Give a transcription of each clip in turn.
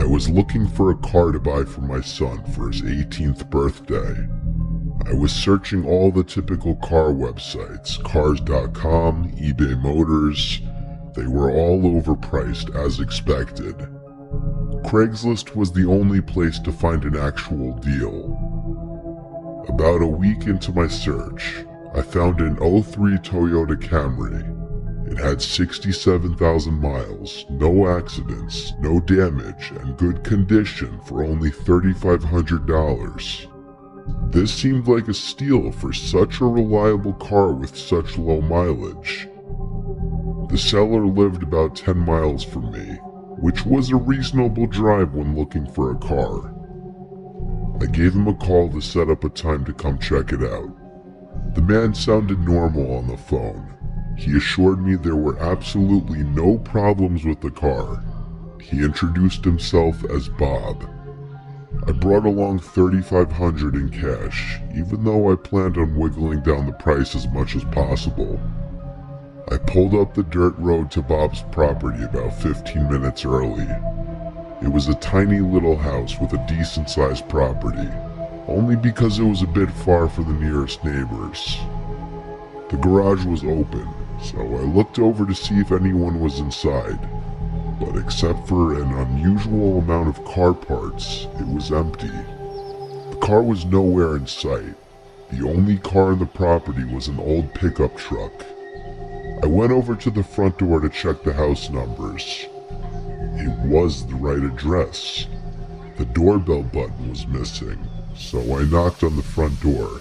I was looking for a car to buy for my son for his 18th birthday. I was searching all the typical car websites, cars.com, eBay Motors. They were all overpriced as expected. Craigslist was the only place to find an actual deal. About a week into my search, I found an '03 Toyota Camry. It had 67,000 miles, no accidents, no damage, and good condition for only $3,500. This seemed like a steal for such a reliable car with such low mileage. The seller lived about 10 miles from me, which was a reasonable drive when looking for a car. I gave him a call to set up a time to come check it out. The man sounded normal on the phone. He assured me there were absolutely no problems with the car. He introduced himself as Bob. I brought along $3,500 in cash, even though I planned on wiggling down the price as much as possible. I pulled up the dirt road to Bob's property about 15 minutes early. It was a tiny little house with a decent-sized property, only because it was a bit far for the nearest neighbors. The garage was open, so I looked over to see if anyone was inside, but except for an unusual amount of car parts, it was empty. The car was nowhere in sight. The only car in the property was an old pickup truck. I went over to the front door to check the house numbers. It was the right address. The doorbell button was missing, so I knocked on the front door.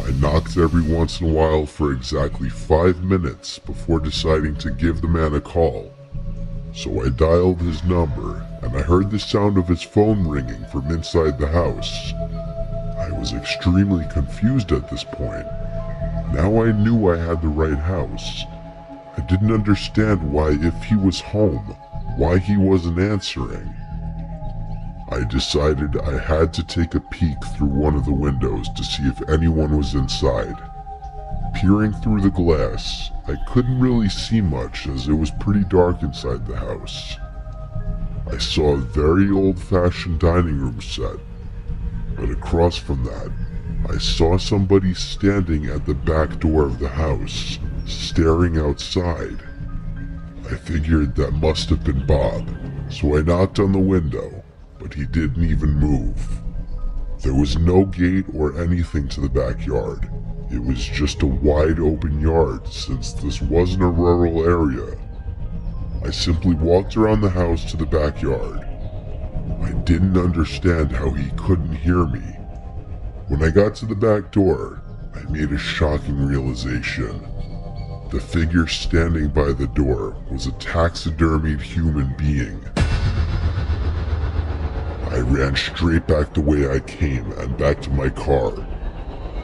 I knocked every once in a while for exactly 5 minutes before deciding to give the man a call. So I dialed his number, and I heard the sound of his phone ringing from inside the house. I was extremely confused at this point. Now I knew I had the right house. I didn't understand why, if he was home, why he wasn't answering. I decided I had to take a peek through one of the windows to see if anyone was inside. Peering through the glass, I couldn't really see much as it was pretty dark inside the house. I saw a very old-fashioned dining room set, but across from that, I saw somebody standing at the back door of the house, staring outside. I figured that must have been Bob, so I knocked on the window, but he didn't even move. There was no gate or anything to the backyard. It was just a wide open yard since this wasn't a rural area. I simply walked around the house to the backyard. I didn't understand how he couldn't hear me. When I got to the back door, I made a shocking realization. The figure standing by the door was a taxidermied human being. I ran straight back the way I came and back to my car.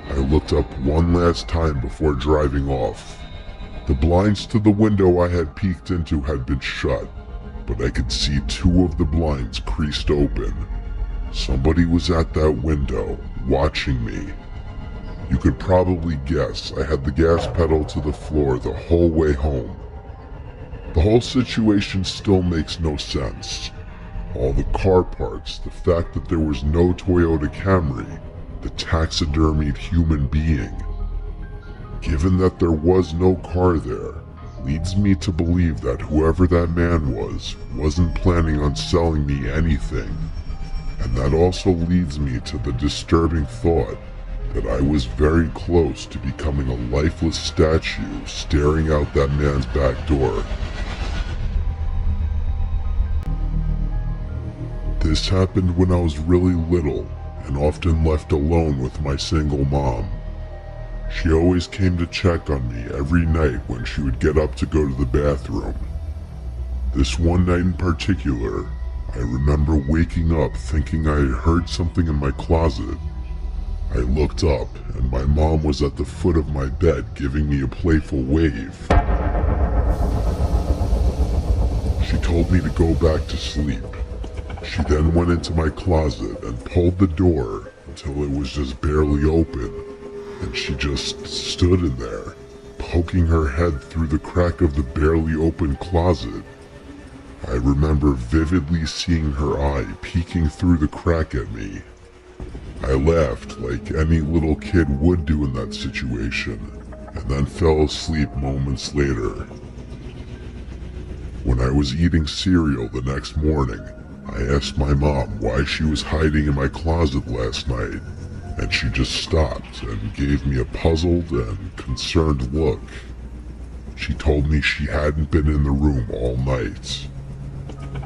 I looked up one last time before driving off. The blinds to the window I had peeked into had been shut, but I could see 2 of the blinds creased open. Somebody was at that window, watching me. You could probably guess I had the gas pedal to the floor the whole way home. The whole situation still makes no sense. All the car parts, the fact that there was no Toyota Camry, the taxidermied human being. Given that there was no car there, leads me to believe that whoever that man was wasn't planning on selling me anything. And that also leads me to the disturbing thought that I was very close to becoming a lifeless statue staring out that man's back door. This happened when I was really little and often left alone with my single mom. She always came to check on me every night when she would get up to go to the bathroom. This one night in particular, I remember waking up thinking I had heard something in my closet. I looked up and my mom was at the foot of my bed giving me a playful wave. She told me to go back to sleep. She then went into my closet and pulled the door until it was just barely open, and she just stood in there, poking her head through the crack of the barely open closet. I remember vividly seeing her eye peeking through the crack at me. I laughed like any little kid would do in that situation, and then fell asleep moments later. When I was eating cereal the next morning, I asked my mom why she was hiding in my closet last night, and she just stopped and gave me a puzzled and concerned look. She told me she hadn't been in the room all night.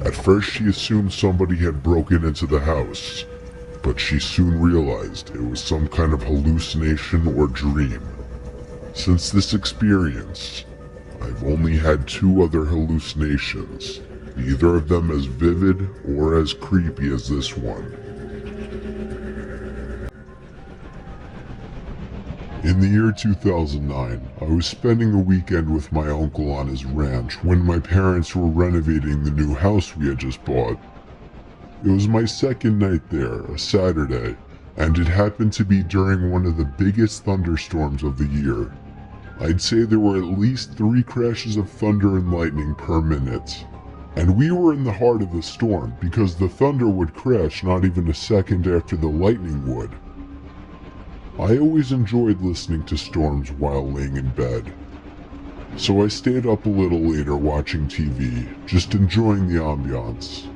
At first she assumed somebody had broken into the house, but she soon realized it was some kind of hallucination or dream. Since this experience, I've only had 2 other hallucinations, neither of them as vivid or as creepy as this one. In the year 2009, I was spending a weekend with my uncle on his ranch when my parents were renovating the new house we had just bought. It was my second night there, a Saturday, and it happened to be during one of the biggest thunderstorms of the year. I'd say there were at least 3 crashes of thunder and lightning per minute. And we were in the heart of the storm because the thunder would crash not even a second after the lightning would. I always enjoyed listening to storms while laying in bed, so I stayed up a little later watching TV, just enjoying the ambiance.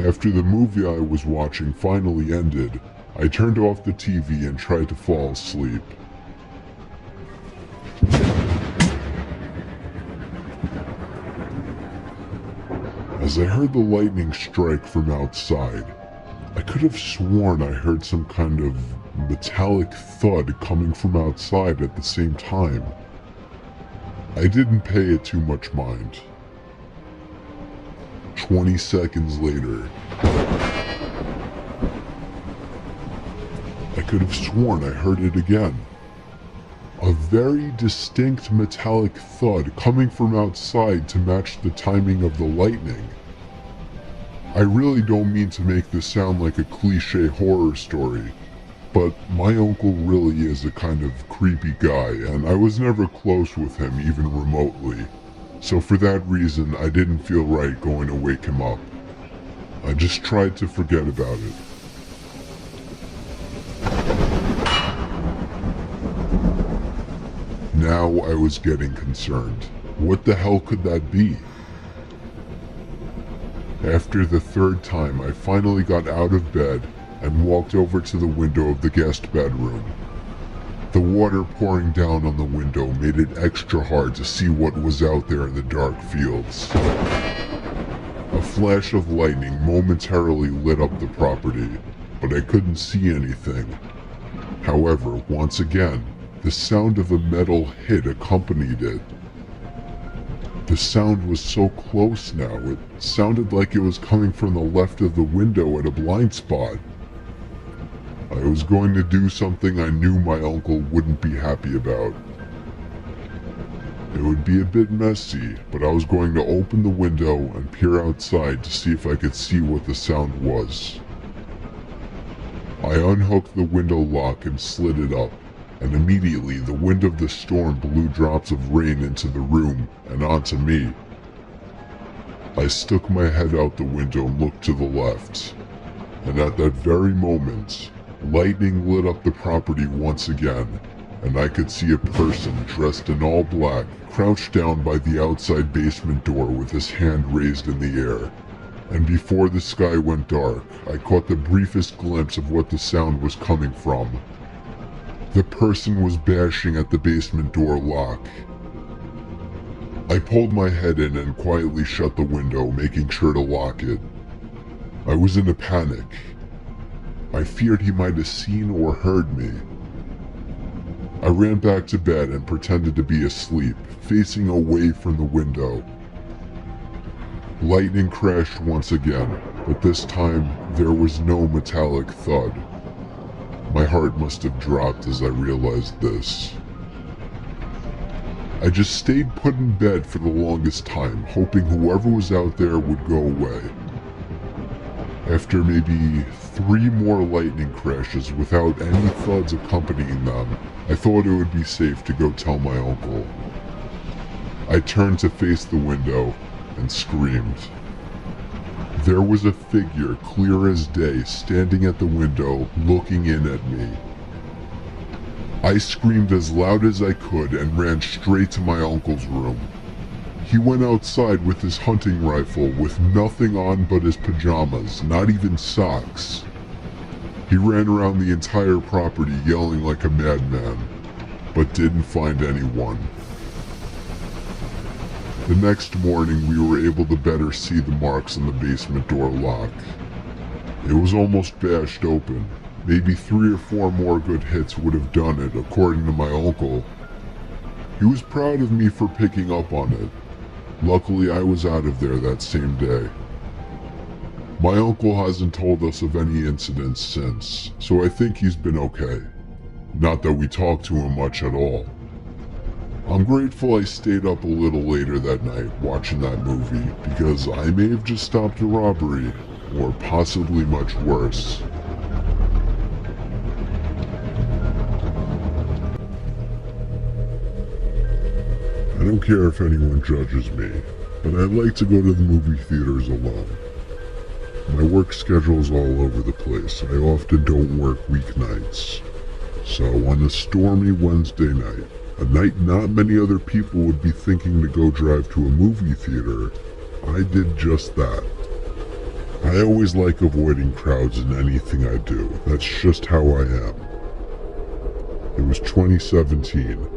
After the movie I was watching finally ended, I turned off the TV and tried to fall asleep. As I heard the lightning strike from outside, I could have sworn I heard some kind of metallic thud coming from outside at the same time. I didn't pay it too much mind. 20 seconds later, I could have sworn I heard it again. A very distinct metallic thud coming from outside to match the timing of the lightning. I really don't mean to make this sound like a cliche horror story, but my uncle really is a kind of creepy guy, and I was never close with him even remotely. So for that reason, I didn't feel right going to wake him up. I just tried to forget about it. Now I was getting concerned. What the hell could that be? After the 3rd time, I finally got out of bed and walked over to the window of the guest bedroom. The water pouring down on the window made it extra hard to see what was out there in the dark fields. A flash of lightning momentarily lit up the property, but I couldn't see anything. However, once again, the sound of a metal hit accompanied it. The sound was so close now, it sounded like it was coming from the left of the window at a blind spot. I was going to do something I knew my uncle wouldn't be happy about. It would be a bit messy, but I was going to open the window and peer outside to see if I could see what the sound was. I unhooked the window lock and slid it up, and immediately the wind of the storm blew drops of rain into the room and onto me. I stuck my head out the window and looked to the left, and at that very moment, lightning lit up the property once again, and I could see a person dressed in all black crouched down by the outside basement door with his hand raised in the air. And before the sky went dark, I caught the briefest glimpse of what the sound was coming from. The person was bashing at the basement door lock. I pulled my head in and quietly shut the window, making sure to lock it. I was in a panic. I feared he might have seen or heard me. I ran back to bed and pretended to be asleep, facing away from the window. Lightning crashed once again, but this time there was no metallic thud. My heart must have dropped as I realized this. I just stayed put in bed for the longest time, hoping whoever was out there would go away. After maybe 3 more lightning crashes without any thuds accompanying them, I thought it would be safe to go tell my uncle. I turned to face the window and screamed. There was a figure clear as day standing at the window looking in at me. I screamed as loud as I could and ran straight to my uncle's room. He went outside with his hunting rifle with nothing on but his pajamas, not even socks. He ran around the entire property yelling like a madman, but didn't find anyone. The next morning we were able to better see the marks on the basement door lock. It was almost bashed open. Maybe 3 or 4 more good hits would have done it, according to my uncle. He was proud of me for picking up on it. Luckily, I was out of there that same day. My uncle hasn't told us of any incidents since, so I think he's been okay. Not that we talk to him much at all. I'm grateful I stayed up a little later that night watching that movie, because I may have just stopped a robbery, or possibly much worse. I don't care if anyone judges me, but I like to go to the movie theaters alone. My work schedule's all over the place. I often don't work weeknights. So on a stormy Wednesday night, a night not many other people would be thinking to go drive to a movie theater, I did just that. I always like avoiding crowds in anything I do. That's just how I am. It was 2017.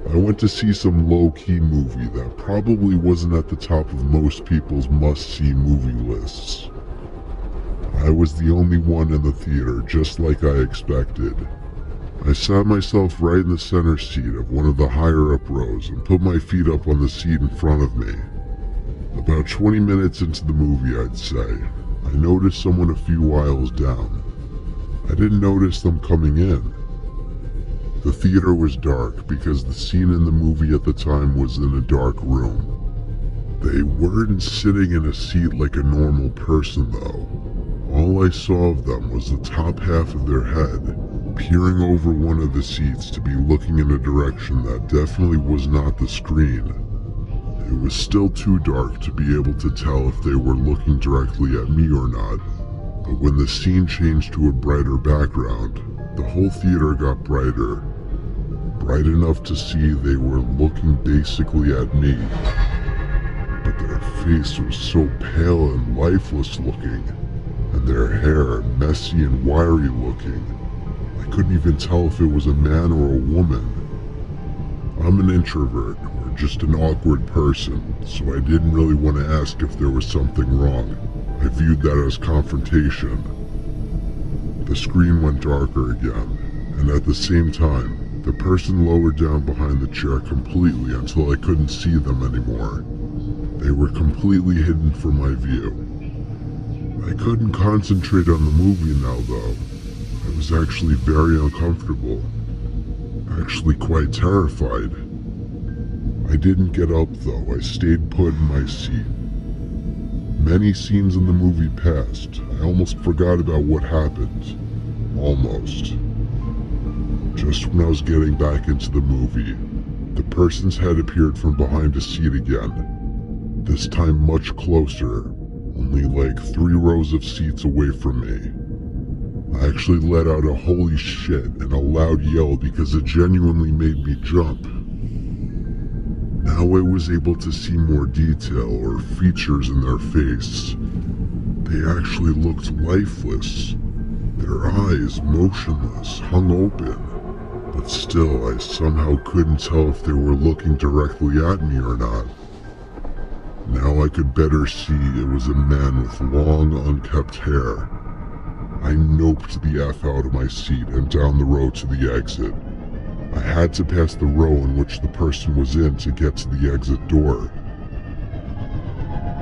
I went to see some low-key movie that probably wasn't at the top of most people's must-see movie lists. I was the only one in the theater, just like I expected. I sat myself right in the center seat of one of the higher-up rows and put my feet up on the seat in front of me. About 20 minutes into the movie, I'd say, I noticed someone a few aisles down. I didn't notice them coming in. The theater was dark because the scene in the movie at the time was in a dark room. They weren't sitting in a seat like a normal person though. All I saw of them was the top half of their head, peering over one of the seats to be looking in a direction that definitely was not the screen. It was still too dark to be able to tell if they were looking directly at me or not, but when the scene changed to a brighter background, the whole theater got brighter. Bright enough to see they were looking basically at me. But their face was so pale and lifeless looking, and their hair messy and wiry looking. I couldn't even tell if it was a man or a woman. I'm an introvert, or just an awkward person, so I didn't really want to ask if there was something wrong. I viewed that as confrontation. The screen went darker again, and at the same time, the person lowered down behind the chair completely until I couldn't see them anymore. They were completely hidden from my view. I couldn't concentrate on the movie now though. I was actually very uncomfortable. Actually quite terrified. I didn't get up though, I stayed put in my seat. Many scenes in the movie passed. I almost forgot about what happened. Almost. Just when I was getting back into the movie, the person's head appeared from behind a seat again. This time much closer, only like 3 rows of seats away from me. I actually let out a holy shit and a loud yell because it genuinely made me jump. Now I was able to see more detail or features in their face. They actually looked lifeless. Their eyes motionless, hung open. But still, I somehow couldn't tell if they were looking directly at me or not. Now I could better see it was a man with long, unkempt hair. I noped the F out of my seat and down the road to the exit. I had to pass the row in which the person was in to get to the exit door.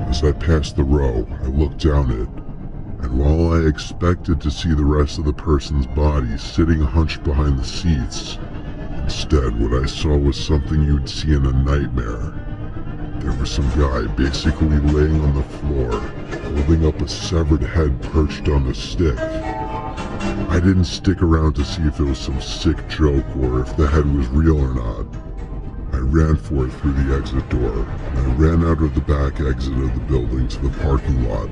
As I passed the row, I looked down it, and while I expected to see the rest of the person's body sitting hunched behind the seats, instead what I saw was something you'd see in a nightmare. There was some guy basically laying on the floor, holding up a severed head perched on a stick. I didn't stick around to see if it was some sick joke or if the head was real or not. I ran for it through the exit door, and I ran out of the back exit of the building to the parking lot.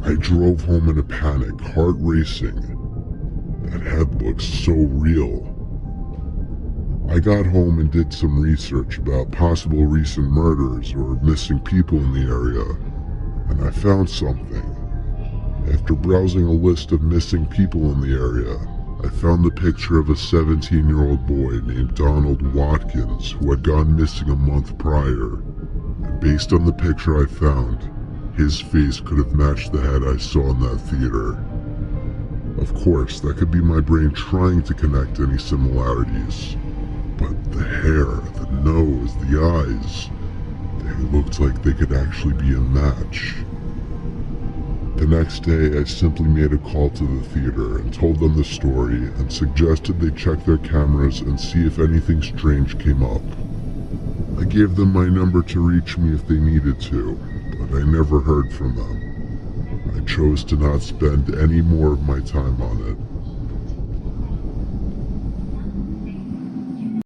I drove home in a panic, heart racing. That head looked so real. I got home and did some research about possible recent murders or missing people in the area, and I found something. After browsing a list of missing people in the area, I found the picture of a 17-year-old boy named Donald Watkins who had gone missing a month prior. And based on the picture I found, his face could have matched the head I saw in that theater. Of course, that could be my brain trying to connect any similarities. But the hair, the nose, the eyes, they looked like they could actually be a match. The next day, I simply made a call to the theater and told them the story and suggested they check their cameras and see if anything strange came up. I gave them my number to reach me if they needed to, but I never heard from them. I chose to not spend any more of my time on it,